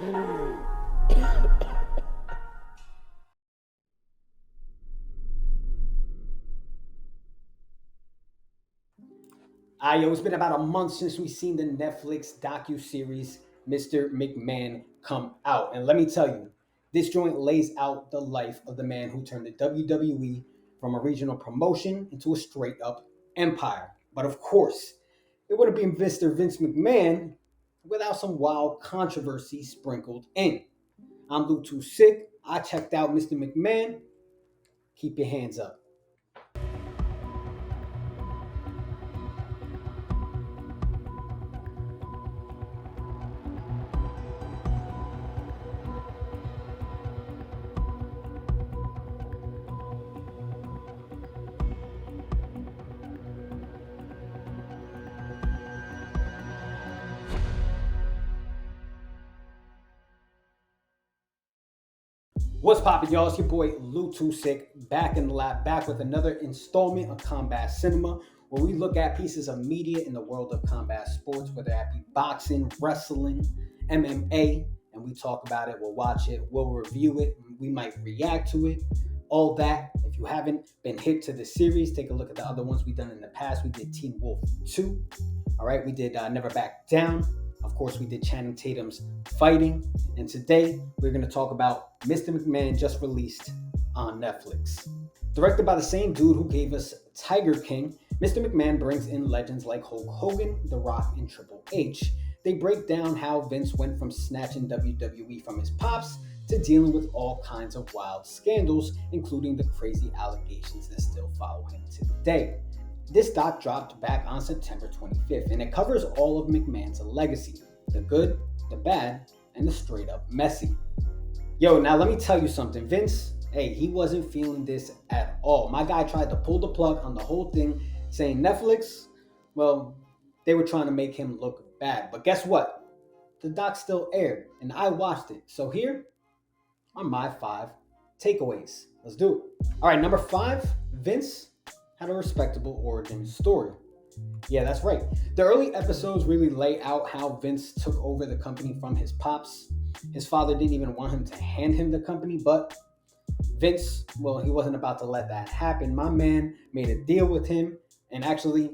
Yo, it's been about a month since we've seen the Netflix docuseries Mr. McMahon come out. And let me tell you, this joint lays out the life of the man who turned the WWE from a regional promotion into a straight up empire. But of course, it wouldn't be Mr. Vince McMahon without some wild controversy sprinkled in. I'm Luke Too Sick. I checked out Mr. McMahon. Keep your hands up. What's poppin', y'all? It's your boy Lou Too Sick, back in the lab, back with another installment of Combat Cinema, where we look at pieces of media in the world of combat sports, whether that be boxing, wrestling, MMA, and we talk about it, we'll watch it, we'll review it, we might react to it, all that. If you haven't been hip to the series, take a look at the other ones we've done in the past. We did Teen Wolf 2, all right? We did Never Back Down. Of course, we did Channing Tatum's Fighting. And today, we're going to talk about Mr. McMahon, just released on Netflix. Directed by the same dude who gave us Tiger King, Mr. McMahon brings in legends like Hulk Hogan, The Rock, and Triple H. They break down how Vince went from snatching WWE from his pops to dealing with all kinds of wild scandals, including the crazy allegations that still follow him today. This doc dropped back on September 25th, and it covers all of McMahon's legacy, the good, the bad, and the straight up messy. Yo, now let me tell you something. Vince, hey, he wasn't feeling this at all. My guy tried to pull the plug on the whole thing, saying Netflix, well, they were trying to make him look bad. But guess what? The doc still aired, and I watched it. So here are my 5 takeaways. Let's do it. All right, number 5, Vince had a respectable origin story. Yeah, that's right. The early episodes really lay out how Vince took over the company from his pops. His father didn't even want him to hand him the company, but Vince, well, he wasn't about to let that happen. My man made a deal with him and actually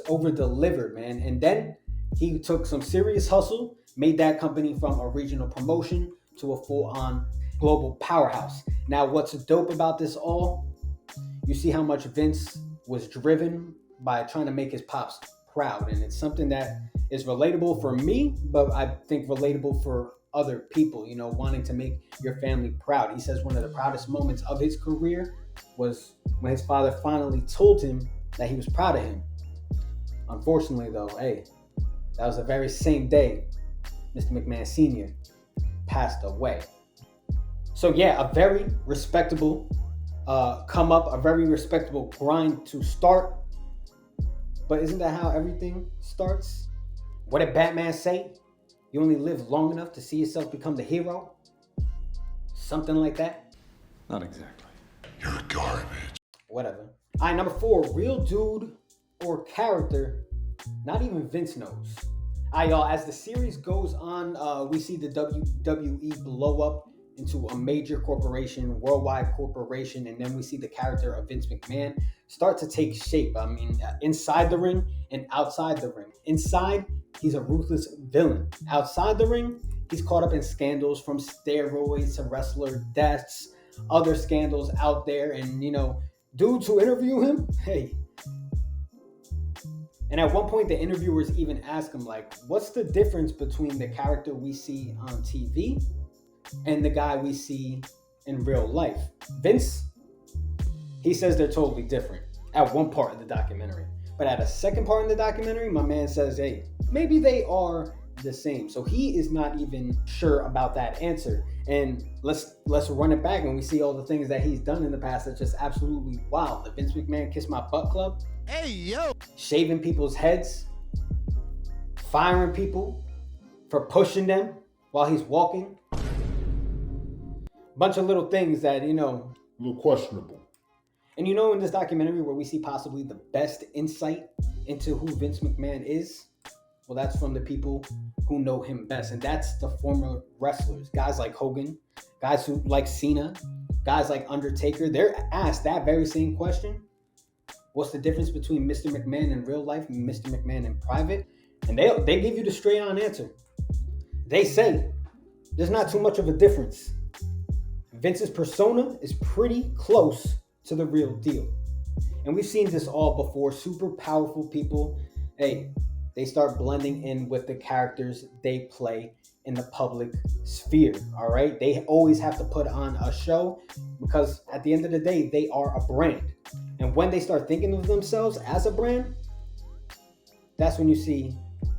over-delivered, man. And then he took some serious hustle, made that company from a regional promotion to a full-on global powerhouse. Now, what's dope about this all? You see how much Vince was driven by trying to make his pops proud. And it's something that is relatable for me, but I think relatable for other people, wanting to make your family proud. He says one of the proudest moments of his career was when his father finally told him that he was proud of him. Unfortunately, though, hey, that was the very same day Mr. McMahon Sr. passed away. So yeah, a very respectable come up, a very respectable grind to start. But isn't that how everything starts? What did Batman say? You only live long enough to see yourself become the hero? Something like that? Not exactly. You're garbage. Whatever. All right, number 4, real dude or character, not even Vince knows. All right, y'all, as the series goes on, we see the WWE blow up into a major corporation, worldwide corporation, and then we see the character of Vince McMahon start to take shape. I mean, inside the ring and outside the ring. Inside, he's a ruthless villain. Outside the ring, he's caught up in scandals from steroids to wrestler deaths, other scandals out there, and dudes who interview him, hey. And at one point, the interviewers even ask him, like, what's the difference between the character we see on TV and the guy we see in real life? Vince, he says they're totally different at one part of the documentary. But at a second part in the documentary, my man says, hey, maybe they are the same. So he is not even sure about that answer. And let's run it back when we see all the things that he's done in the past that's just absolutely wild. The Vince McMahon Kiss My Butt Club. Hey, yo. Shaving people's heads. Firing people for pushing them while he's walking. Bunch of little things that, A little questionable. And in this documentary where we see possibly the best insight into who Vince McMahon is, Well, that's from the people who know him best, and that's the former wrestlers, guys like Hogan, guys who like Cena, guys like Undertaker. They're asked that very same question: what's the difference between Mr. McMahon in real life and Mr. McMahon in private? And they give you the straight on answer. They say there's not too much of a difference. Vince's persona is pretty close to the real deal. And we've seen this all before. Super powerful people, hey, they start blending in with the characters they play in the public sphere. All right. They always have to put on a show because at the end of the day, they are a brand. And when they start thinking of themselves as a brand, that's when you see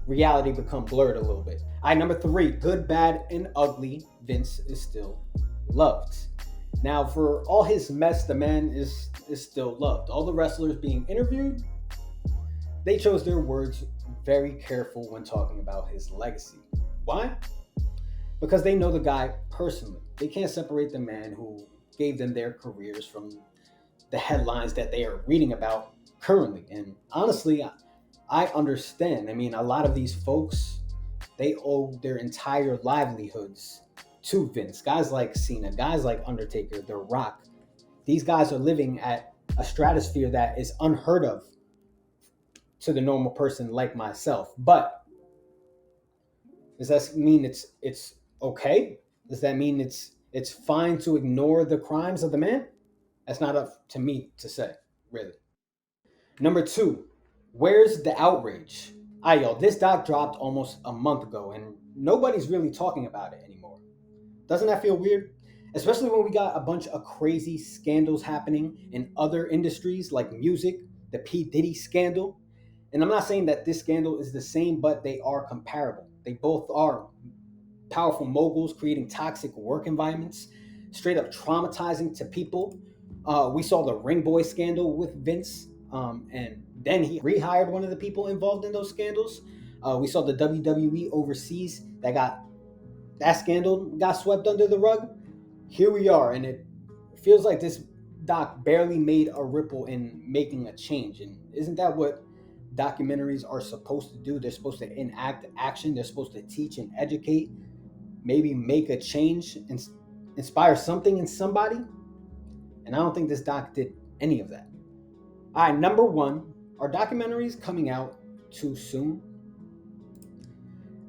reality become blurred a little bit. All right, number 3, good, bad, and ugly, Vince is still loved. Now, for all his mess, the man is still loved. All the wrestlers being interviewed, they chose their words very careful when talking about his legacy. Why? Because they know the guy personally. They can't separate the man who gave them their careers from the headlines that they are reading about currently. And honestly, I understand. I mean, a lot of these folks, they owe their entire livelihoods to Vince. Guys like Cena, guys like Undertaker, The Rock. These guys are living at a stratosphere that is unheard of to the normal person like myself. But does that mean it's okay? Does that mean it's fine to ignore the crimes of the man? That's not up to me to say, really. Number 2, where's the outrage? Y'all, this doc dropped almost a month ago and nobody's really talking about it anymore. Doesn't that feel weird? Especially when we got a bunch of crazy scandals happening in other industries like music, the P. Diddy scandal. And I'm not saying that this scandal is the same, but they are comparable. They both are powerful moguls creating toxic work environments, straight up traumatizing to people. We saw the Ring Boy scandal with Vince, and then he rehired one of the people involved in those scandals. We saw the WWE overseas that scandal got swept under the rug. Here we are, and it feels like this doc barely made a ripple in making a change. And isn't that what documentaries are supposed to do? They're supposed to enact action. They're supposed to teach and educate, maybe make a change and inspire something in somebody. And I don't think this doc did any of that. All right, number 1, are documentaries coming out too soon?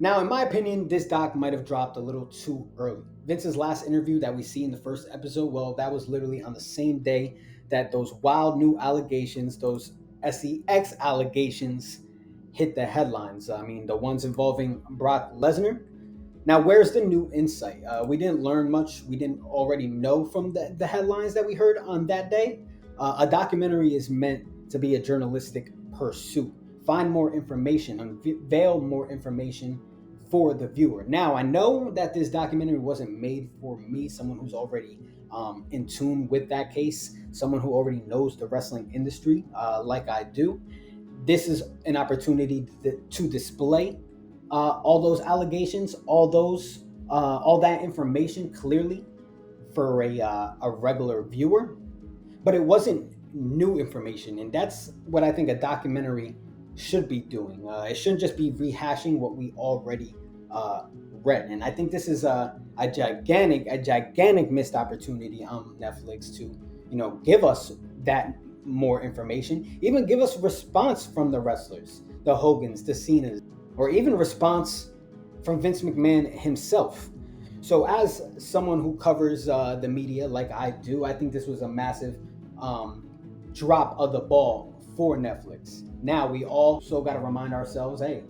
Now, in my opinion, this doc might have dropped a little too early. Vince's last interview that we see in the first episode, well, that was literally on the same day that those wild new allegations, those SEX allegations, hit the headlines. I mean, the ones involving Brock Lesnar. Now, where's the new insight? We didn't learn much. We didn't already know from the headlines that we heard on that day. A documentary is meant to be a journalistic pursuit. Find more information, unveil more information for the viewer. Now, I know that this documentary wasn't made for me, someone who's already in tune with that case, someone who already knows the wrestling industry like I do. This is an opportunity to display all those allegations, all that information clearly for a regular viewer. But it wasn't new information, and that's what I think a documentary should be doing. It shouldn't just be rehashing what we already read. And I think this is a gigantic missed opportunity on Netflix to, give us that more information, even give us response from the wrestlers, the Hogans, the Cenas, or even response from Vince McMahon himself. So as someone who covers the media like I do, I think this was a massive drop of the ball for Netflix. Now we also got to remind ourselves, hey,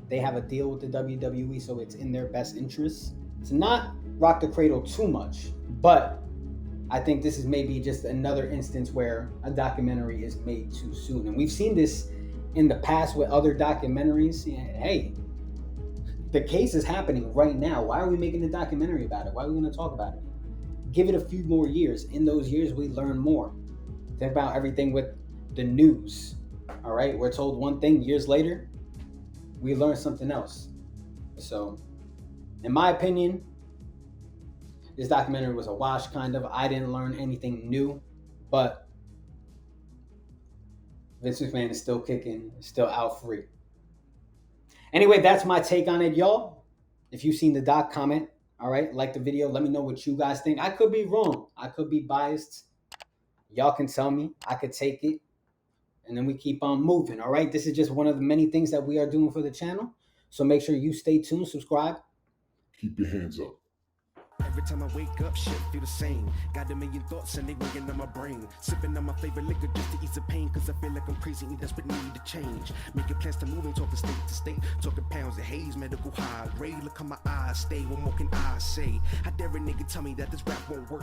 they have a deal with the WWE, so it's in their best interests to not rock the cradle too much. But I think this is maybe just another instance where a documentary is made too soon. And we've seen this in the past with other documentaries. Hey, the case is happening right now. Why are we making a documentary about it? Why are we going to talk about it? Give it a few more years. In those years, we learn more. Think about everything with the news. All right, we're told one thing, years later, we learn something else. So, in my opinion, this documentary was a wash, kind of. I didn't learn anything new, but Vince McMahon is still kicking, still out free. Anyway, that's my take on it, y'all. If you've seen the doc, comment. All right, like the video. Let me know what you guys think. I could be wrong. I could be biased. Y'all can tell me. I could take it. And then we keep on moving. All right. This is just one of the many things that we are doing for the channel. So make sure you stay tuned, subscribe. Keep your hands up. Every time I wake up, shit feel the same. Got a million thoughts and they weighing on my brain. Sipping on my favorite liquor just to ease the pain. Cause I feel like I'm crazy and desperate need to change. Making plans to move and talking state to state. Talking pounds of haze, medical high grade. Look how my eyes stay. What more can I say? How dare a nigga tell me that this rap won't work?